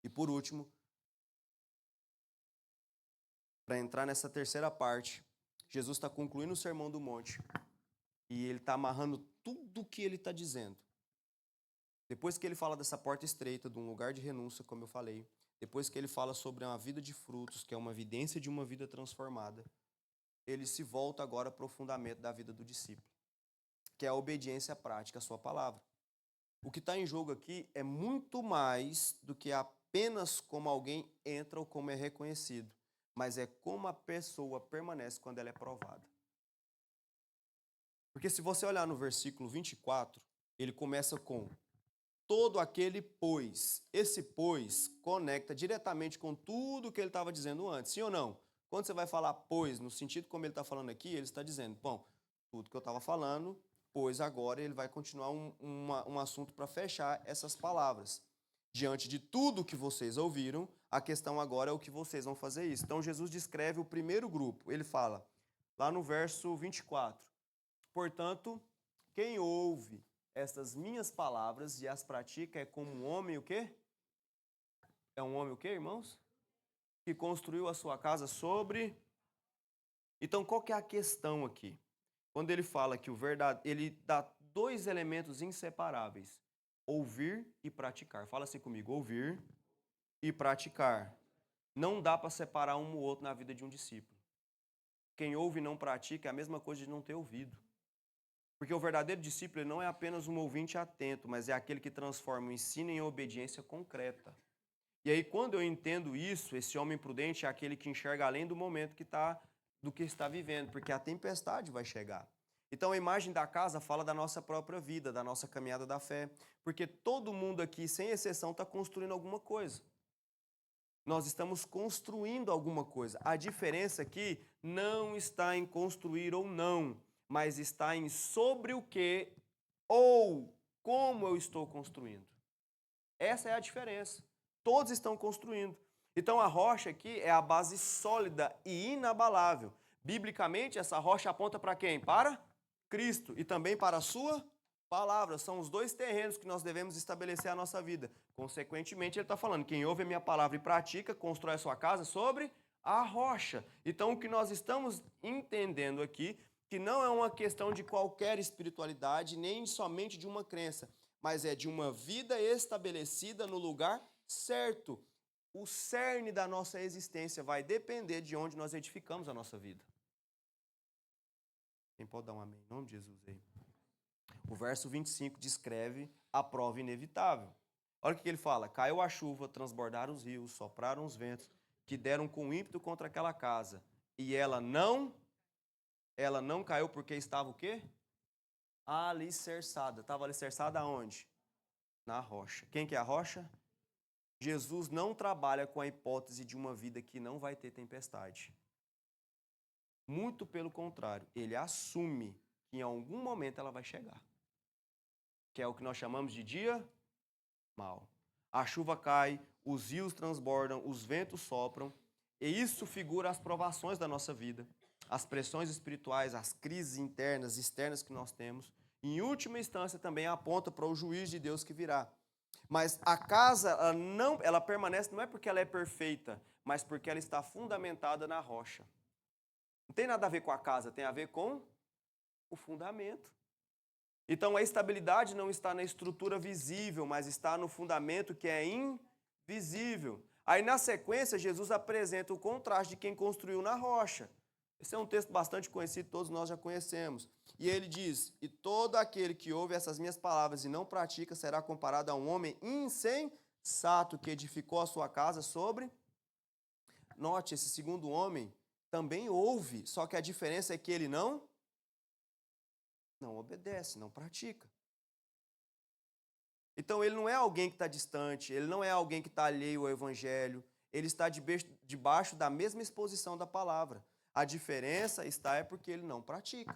E por último, para entrar nessa terceira parte, Jesus está concluindo o Sermão do Monte e ele está amarrando tudo o que ele está dizendo. Depois que ele fala dessa porta estreita, de um lugar de renúncia, como eu falei, depois que ele fala sobre uma vida de frutos, que é uma evidência de uma vida transformada, ele se volta agora para o fundamento da vida do discípulo, que é a obediência prática à sua palavra. O que está em jogo aqui é muito mais do que apenas como alguém entra ou como é reconhecido, mas é como a pessoa permanece quando ela é provada. Porque se você olhar no versículo 24, ele começa com todo aquele pois. Esse pois conecta diretamente com tudo que ele estava dizendo antes, sim ou não? Quando você vai falar pois, no sentido como ele está falando aqui, ele está dizendo, bom, tudo que eu estava falando, pois agora ele vai continuar um assunto para fechar essas palavras. Diante de tudo que vocês ouviram, a questão agora é o que vocês vão fazer isso. Então Jesus descreve o primeiro grupo, ele fala, lá no verso 24, portanto, quem ouve estas minhas palavras e as pratica é como um homem o quê? É um homem o quê, irmãos? Que construiu a sua casa sobre... Então, qual que é a questão aqui? Quando ele fala que o verdade, ele dá dois elementos inseparáveis: ouvir e praticar. Fala assim comigo: ouvir e praticar. Não dá para separar um ou outro na vida de um discípulo. Quem ouve e não pratica é a mesma coisa de não ter ouvido. Porque o verdadeiro discípulo ele não é apenas um ouvinte atento, mas é aquele que transforma o ensino em obediência concreta. E aí, quando eu entendo isso, esse homem prudente é aquele que enxerga além do momento do que está vivendo, porque a tempestade vai chegar. Então, a imagem da casa fala da nossa própria vida, da nossa caminhada da fé, porque todo mundo aqui, sem exceção, está construindo alguma coisa. Nós estamos construindo alguma coisa. A diferença aqui não está em construir ou não, mas está em sobre o que ou como eu estou construindo. Essa é a diferença. Todos estão construindo. Então a rocha aqui é a base sólida e inabalável. Biblicamente, essa rocha aponta para quem? Para Cristo e também para a sua palavra. São os dois terrenos que nós devemos estabelecer a nossa vida. Consequentemente, ele está falando, quem ouve a minha palavra e pratica, constrói a sua casa sobre a rocha. Então o que nós estamos entendendo aqui, que não é uma questão de qualquer espiritualidade, nem somente de uma crença, mas é de uma vida estabelecida no lugar certo. O cerne da nossa existência vai depender de onde nós edificamos a nossa vida. Quem pode dar um amém? Em nome de Jesus aí. O verso 25 descreve a prova inevitável. Olha o que ele fala: caiu a chuva, transbordaram os rios, sopraram os ventos, que deram com ímpeto contra aquela casa. E ela não caiu porque estava o quê? Alicerçada. Estava alicerçada aonde? Na rocha. Quem que é a rocha? Jesus não trabalha com a hipótese de uma vida que não vai ter tempestade. Muito pelo contrário, ele assume que em algum momento ela vai chegar. Que é o que nós chamamos de dia mau. A chuva cai, os rios transbordam, os ventos sopram, e isso figura as provações da nossa vida, as pressões espirituais, as crises internas e externas que nós temos. Em última instância, também aponta para o juízo de Deus que virá. Mas a casa, ela permanece não é porque ela é perfeita, mas porque ela está fundamentada na rocha. Não tem nada a ver com a casa, tem a ver com o fundamento. Então a estabilidade não está na estrutura visível, mas está no fundamento que é invisível. Aí na sequência, Jesus apresenta o contraste de quem construiu na rocha. Esse é um texto bastante conhecido, todos nós já conhecemos. E ele diz: e todo aquele que ouve essas minhas palavras e não pratica será comparado a um homem insensato que edificou a sua casa sobre... Note, esse segundo homem também ouve, só que a diferença é que ele não obedece, não pratica. Então ele não é alguém que está distante, ele não é alguém que está alheio ao evangelho, ele está debaixo da mesma exposição da palavra. A diferença é porque ele não pratica.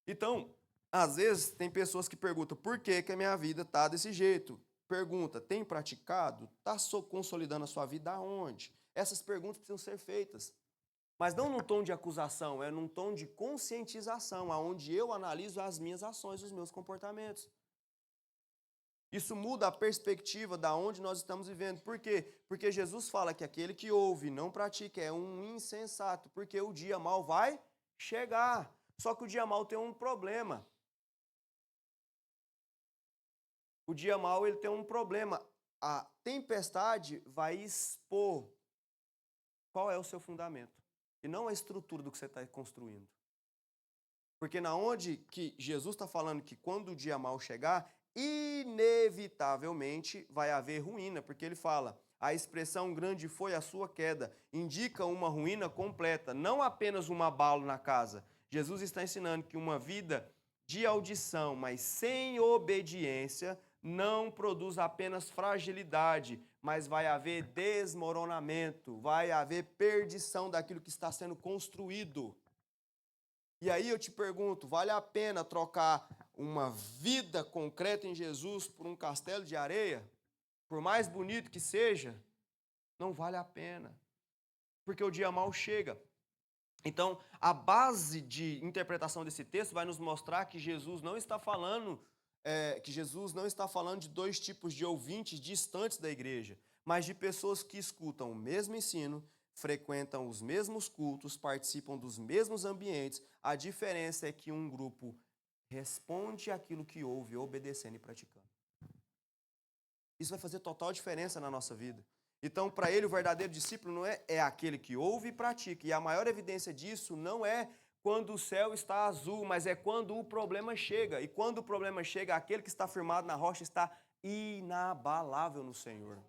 Então, às vezes, tem pessoas que perguntam, por que a minha vida está desse jeito? Pergunta, tem praticado? Está consolidando a sua vida aonde? Essas perguntas precisam ser feitas. Mas não num tom de acusação, é num tom de conscientização, onde eu analiso as minhas ações, os meus comportamentos. Isso muda a perspectiva da onde nós estamos vivendo. Por quê? Porque Jesus fala que aquele que ouve e não pratica é um insensato, porque o dia mau vai chegar. Só que o dia mau tem um problema. O dia mau ele tem um problema. A tempestade vai expor qual é o seu fundamento e não a estrutura do que você está construindo. Porque na onde que Jesus está falando que quando o dia mau chegar, inevitavelmente vai haver ruína, porque ele fala, a expressão grande foi a sua queda, indica uma ruína completa, não apenas um abalo na casa. Jesus está ensinando que uma vida de audição, mas sem obediência, não produz apenas fragilidade, mas vai haver desmoronamento, vai haver perdição daquilo que está sendo construído. E aí eu te pergunto, vale a pena trocar uma vida concreta em Jesus por um castelo de areia? Por mais bonito que seja, não vale a pena. Porque o dia mau chega. Então, a base de interpretação desse texto vai nos mostrar que Jesus não está falando de dois tipos de ouvintes distantes da igreja, mas de pessoas que escutam o mesmo ensino, frequentam os mesmos cultos, participam dos mesmos ambientes. A diferença é que um grupo responde àquilo que ouve, obedecendo e praticando. Isso vai fazer total diferença na nossa vida. Então, para ele, o verdadeiro discípulo não é aquele que ouve e pratica. E a maior evidência disso não é quando o céu está azul, mas é quando o problema chega. E quando o problema chega, aquele que está firmado na rocha está inabalável no Senhor.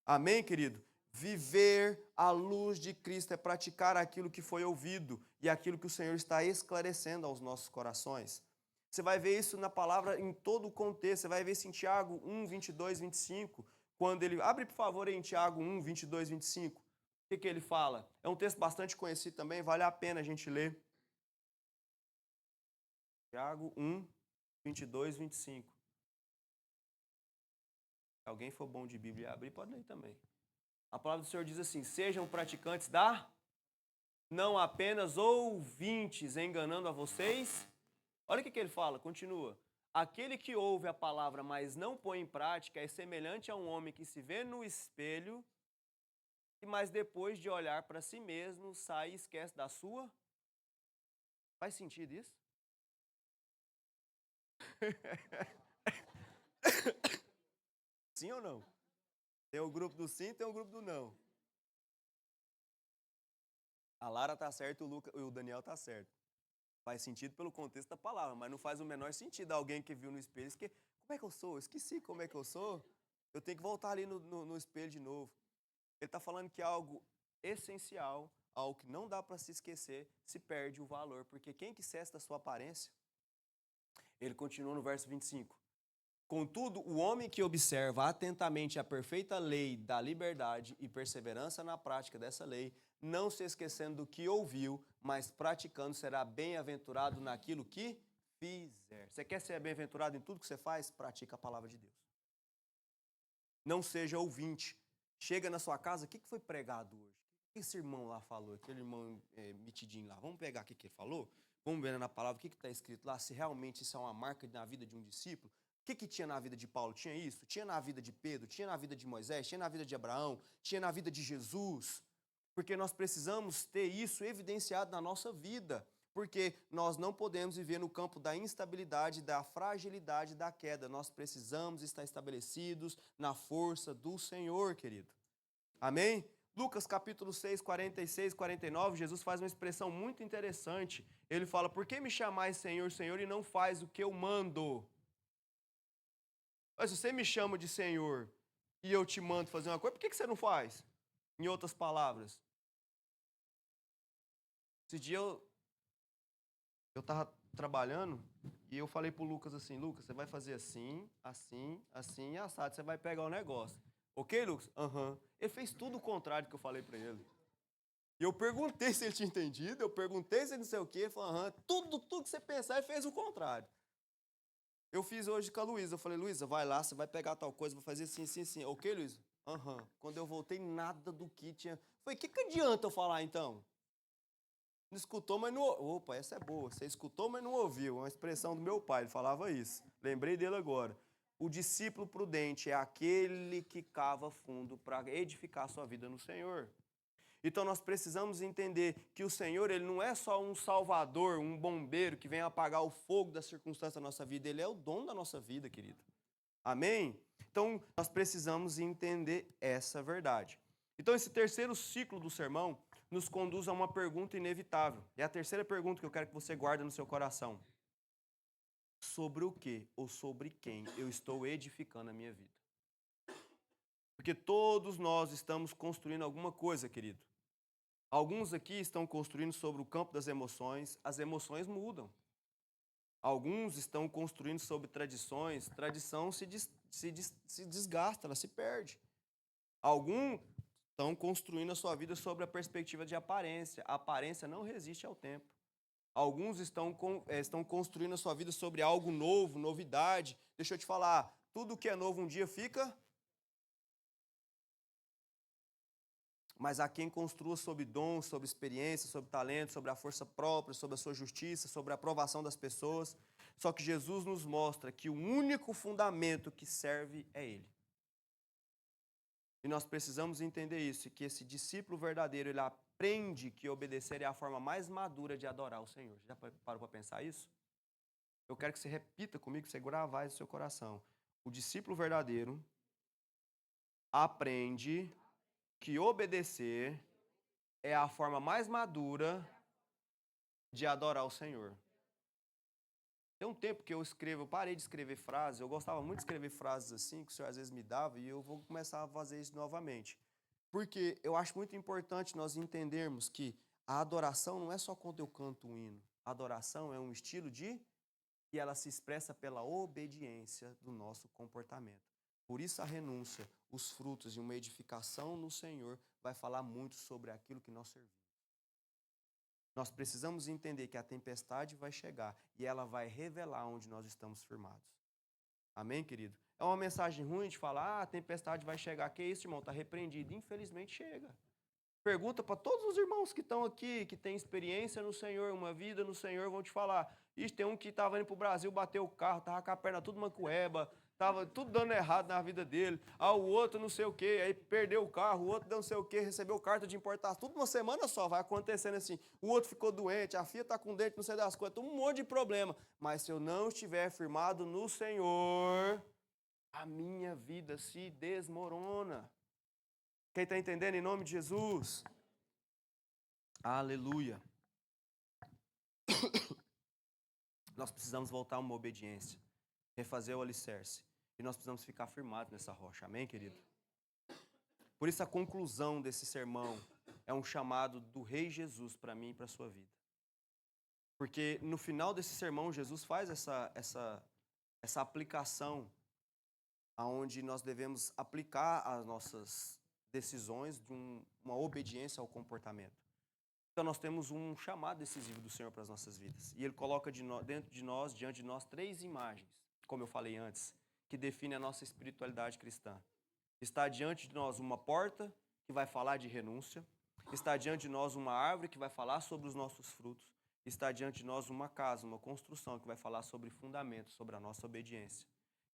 Amém, querido? Viver à luz de Cristo é praticar aquilo que foi ouvido e aquilo que o Senhor está esclarecendo aos nossos corações. Você vai ver isso na palavra em todo o contexto. Você vai ver isso em Tiago 1, 22, 25. Quando ele... Abre, por favor, em Tiago 1, 22, 25. O que ele fala? É um texto bastante conhecido também, vale a pena a gente ler. Tiago 1, 22, 25. Se alguém for bom de Bíblia e abrir, pode ler também. A palavra do Senhor diz assim: sejam praticantes da... não apenas ouvintes, enganando a vocês. Olha o que ele fala, continua. Aquele que ouve a palavra, mas não põe em prática, é semelhante a um homem que se vê no espelho, mas depois de olhar para si mesmo, sai e esquece da sua... Faz sentido isso? Sim ou não? Tem o grupo do sim, tem o grupo do não. A Lara tá certa e o Daniel tá certo. Faz sentido pelo contexto da palavra, mas não faz o menor sentido alguém que viu no espelho esquecer. Como é que eu sou? Eu esqueci como é que eu sou. Eu tenho que voltar ali no espelho de novo. Ele está falando que algo essencial, algo que não dá para se esquecer, se perde o valor. Porque quem que cessa da sua aparência? Ele continua no verso 25. Contudo, o homem que observa atentamente a perfeita lei da liberdade e perseverança na prática dessa lei, não se esquecendo do que ouviu, mas praticando, será bem-aventurado naquilo que fizer. Você quer ser bem-aventurado em tudo que você faz? Pratica a palavra de Deus. Não seja ouvinte. Chega na sua casa, o que foi pregado hoje? O que esse irmão lá falou? Aquele irmão mitidinho lá. Vamos pegar o que ele falou? Vamos ver na palavra o que está escrito lá, se realmente isso é uma marca na vida de um discípulo. O que tinha na vida de Paulo? Tinha isso? Tinha na vida de Pedro? Tinha na vida de Moisés? Tinha na vida de Abraão? Tinha na vida de Jesus? Porque nós precisamos ter isso evidenciado na nossa vida. Porque nós não podemos viver no campo da instabilidade, da fragilidade, da queda. Nós precisamos estar estabelecidos na força do Senhor, querido. Amém? Lucas capítulo 6, 46, 49, Jesus faz uma expressão muito interessante. Ele fala: por que me chamais Senhor, Senhor, e não faz o que eu mando? Mas se você me chama de Senhor e eu te mando fazer uma coisa, por que você não faz? Em outras palavras. Esse dia eu estava trabalhando e eu falei pro Lucas assim: Lucas, você vai fazer assim, assim, assim e assado, você vai pegar o negócio. Ok, Lucas? Aham. Ele fez tudo o contrário do que eu falei para ele. E eu perguntei se ele tinha entendido, eu perguntei se ele não sei o quê, ele falou: aham, tudo que você pensar, ele fez o contrário. Eu fiz hoje com a Luísa, eu falei: Luísa, vai lá, você vai pegar tal coisa, vou fazer assim, assim, assim. Ok, Luísa? Aham. Quando eu voltei, nada do que tinha... Falei: o que adianta eu falar então? Não escutou, mas não... Opa, essa é boa. Você escutou, mas não ouviu. Uma expressão do meu pai, ele falava isso. Lembrei dele agora. O discípulo prudente é aquele que cava fundo para edificar a sua vida no Senhor. Então nós precisamos entender que o Senhor, ele não é só um salvador, um bombeiro que vem apagar o fogo da circunstância da nossa vida. Ele é o dono da nossa vida, querido. Amém? Então nós precisamos entender essa verdade. Então esse terceiro ciclo do sermão nos conduz a uma pergunta inevitável. É a terceira pergunta que eu quero que você guarde no seu coração. Sobre o que ou sobre quem eu estou edificando a minha vida? Porque todos nós estamos construindo alguma coisa, querido. Alguns aqui estão construindo sobre o campo das emoções. As emoções mudam. Alguns estão construindo sobre tradições. Tradição se desgasta, ela se perde. Alguns estão construindo a sua vida sobre a perspectiva de aparência. A aparência não resiste ao tempo. Alguns estão construindo a sua vida sobre algo novo, novidade. Deixa eu te falar, tudo que é novo um dia fica... Mas há quem construa sobre dom, sobre experiência, sobre talento, sobre a força própria, sobre a sua justiça, sobre a aprovação das pessoas. Só que Jesus nos mostra que o único fundamento que serve é Ele. E nós precisamos entender isso, que esse discípulo verdadeiro, ele aprende que obedecer é a forma mais madura de adorar o Senhor. Já parou para pensar isso? Eu quero que você repita comigo, que você gravar isso no seu coração. O discípulo verdadeiro aprende que obedecer é a forma mais madura de adorar o Senhor. Tem um tempo que eu parei de escrever frases, eu gostava muito de escrever frases assim, que o Senhor às vezes me dava, e eu vou começar a fazer isso novamente. Porque eu acho muito importante nós entendermos que a adoração não é só quando eu canto um hino. A adoração é um estilo de e ela se expressa pela obediência do nosso comportamento. Por isso a renúncia, os frutos de uma edificação no Senhor vai falar muito sobre aquilo que nós servimos. Nós precisamos entender que a tempestade vai chegar e ela vai revelar onde nós estamos firmados. Amém, querido? É uma mensagem ruim de falar, a tempestade vai chegar. Que isso, irmão? Está repreendido. Infelizmente chega. Pergunta para todos os irmãos que estão aqui, que têm experiência no Senhor, uma vida no Senhor, vão te falar. Ixi, tem um que estava indo para o Brasil, bateu o carro, estava com a perna tudo mancueba, estava tudo dando errado na vida dele. Ah, o outro não sei o quê, aí perdeu o carro, o outro não sei o quê, recebeu carta de importação. Tudo uma semana só, vai acontecendo assim. O outro ficou doente, a filha está com dente, não sei das coisas, um monte de problema. Mas se eu não estiver firmado no Senhor, a minha vida se desmorona. Quem está entendendo em nome de Jesus? Aleluia. Nós precisamos voltar a uma obediência, refazer o alicerce. E nós precisamos ficar firmados nessa rocha. Amém, querido? Por isso a conclusão desse sermão é um chamado do Rei Jesus para mim e para a sua vida. Porque no final desse sermão, Jesus faz essa aplicação aonde nós devemos aplicar as nossas decisões de uma obediência ao comportamento. Então nós temos um chamado decisivo do Senhor para as nossas vidas. E Ele coloca dentro de nós, diante de nós, 3 imagens, como eu falei antes, que definem a nossa espiritualidade cristã. Está diante de nós uma porta que vai falar de renúncia. Está diante de nós uma árvore que vai falar sobre os nossos frutos. Está diante de nós uma casa, uma construção que vai falar sobre fundamentos, sobre a nossa obediência.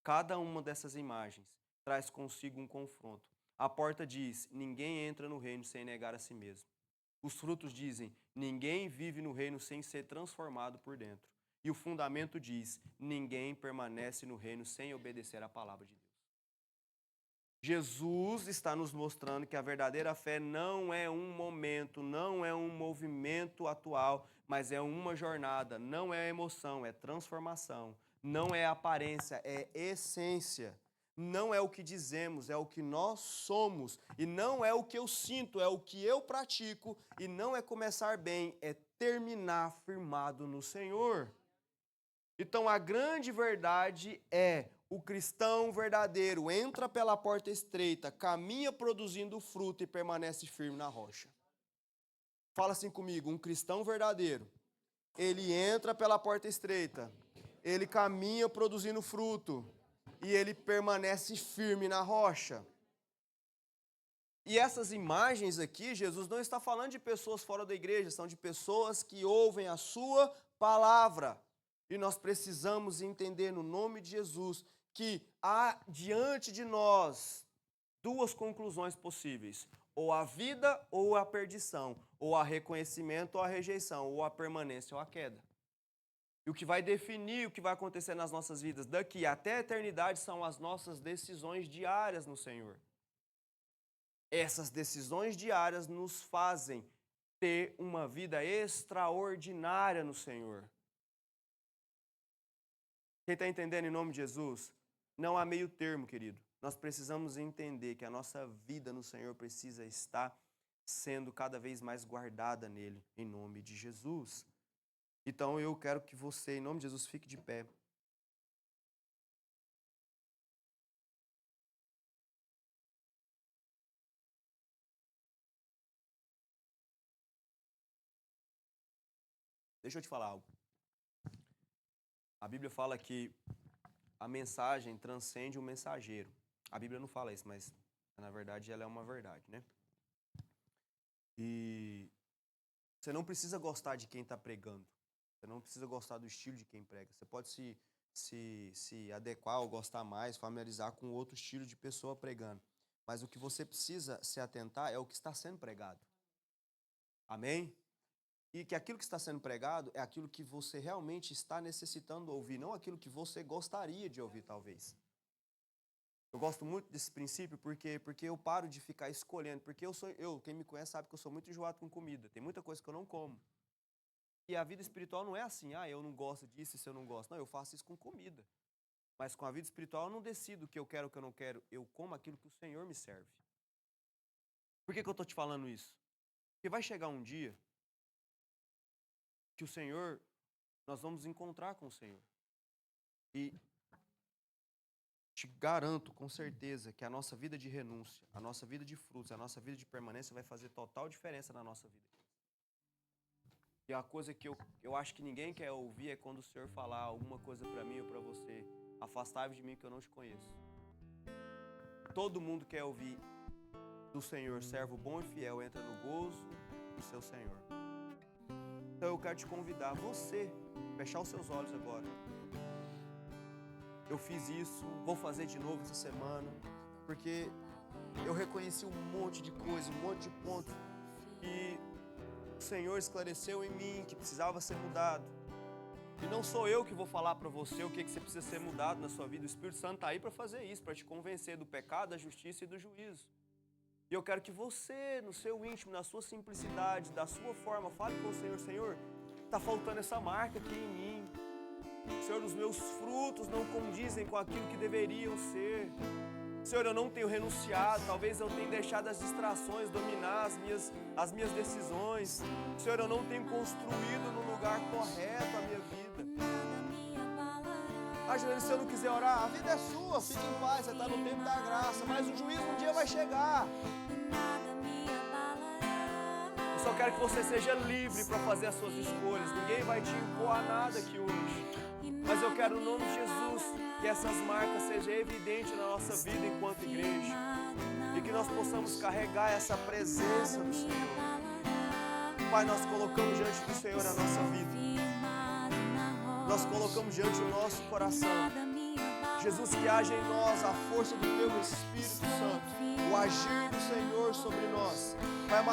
Cada uma dessas imagens traz consigo um confronto. A porta diz: ninguém entra no reino sem negar a si mesmo. Os frutos dizem: ninguém vive no reino sem ser transformado por dentro. E o fundamento diz: ninguém permanece no reino sem obedecer à palavra de Deus. Jesus está nos mostrando que a verdadeira fé não é um momento, não é um movimento atual, mas é uma jornada, não é emoção, é transformação. Não é aparência, é essência. Não é o que dizemos, é o que nós somos. E não é o que eu sinto, é o que eu pratico. E não é começar bem, é terminar firmado no Senhor. Então a grande verdade é: o cristão verdadeiro entra pela porta estreita, caminha produzindo fruto e permanece firme na rocha. Fala assim comigo: um cristão verdadeiro, ele entra pela porta estreita, ele caminha produzindo fruto e ele permanece firme na rocha. E essas imagens aqui, Jesus não está falando de pessoas fora da igreja, são de pessoas que ouvem a sua palavra. E nós precisamos entender no nome de Jesus que há diante de nós 2 conclusões possíveis: ou a vida ou a perdição, ou a reconhecimento ou a rejeição, ou a permanência ou a queda. E o que vai definir o que vai acontecer nas nossas vidas daqui até a eternidade são as nossas decisões diárias no Senhor. Essas decisões diárias nos fazem ter uma vida extraordinária no Senhor. Quem está entendendo em nome de Jesus? Não há meio termo, querido. Nós precisamos entender que a nossa vida no Senhor precisa estar sendo cada vez mais guardada nele, em nome de Jesus. Então eu quero que você, em nome de Jesus, fique de pé. Deixa eu te falar algo. A Bíblia fala que a mensagem transcende o mensageiro. A Bíblia não fala isso, mas na verdade ela é uma verdade, né? E você não precisa gostar de quem está pregando. Você não precisa gostar do estilo de quem prega. Você pode se adequar ou gostar mais, familiarizar com outro estilo de pessoa pregando. Mas o que você precisa se atentar é o que está sendo pregado. Amém? E que aquilo que está sendo pregado é aquilo que você realmente está necessitando ouvir, não aquilo que você gostaria de ouvir, talvez. Eu gosto muito desse princípio porque eu paro de ficar escolhendo, porque quem me conhece sabe que eu sou muito enjoado com comida, tem muita coisa que eu não como. E a vida espiritual não é assim, eu não gosto disso, isso eu não gosto. Não, eu faço isso com comida. Mas com a vida espiritual eu não decido o que eu quero, o que eu não quero, eu como aquilo que o Senhor me serve. Por que eu estou te falando isso? Porque vai chegar um dia que o Senhor, nós vamos encontrar com o Senhor. E te garanto com certeza que a nossa vida de renúncia, a nossa vida de frutos, a nossa vida de permanência vai fazer total diferença na nossa vida. E a coisa que eu acho que ninguém quer ouvir é quando o Senhor falar alguma coisa para mim ou para você: afastai-vos de mim que eu não te conheço. Todo mundo quer ouvir do Senhor: servo bom e fiel, entra no gozo do seu Senhor. Então eu quero te convidar, você, fechar os seus olhos agora. Eu fiz isso, vou fazer de novo essa semana, porque eu reconheci um monte de coisa, um monte de pontos que o Senhor esclareceu em mim, que precisava ser mudado. E não sou eu que vou falar para você o que você precisa ser mudado na sua vida. O Espírito Santo está aí para fazer isso, para te convencer do pecado, da justiça e do juízo. E eu quero que você, no seu íntimo, na sua simplicidade, da sua forma, fale com o Senhor: Senhor, está faltando essa marca aqui em mim. Senhor, os meus frutos não condizem com aquilo que deveriam ser. Senhor, eu não tenho renunciado, talvez eu tenha deixado as distrações dominar as minhas decisões. Senhor, eu não tenho construído no lugar correto a minha vida. Gente, se eu não quiser orar, a vida é sua, fique em paz, você está no tempo da graça, mas o juízo um dia vai chegar. Eu só quero que você seja livre para fazer as suas escolhas, ninguém vai te impor a nada aqui hoje. Mas eu quero, no nome de Jesus, que essas marcas sejam evidentes na nossa vida enquanto igreja. E que nós possamos carregar essa presença do Senhor. Pai, nós colocamos diante do Senhor a nossa vida. Nós colocamos diante o nosso coração. Jesus, que haja em nós a força do Teu Espírito Santo. O agir do Senhor sobre nós. Pai,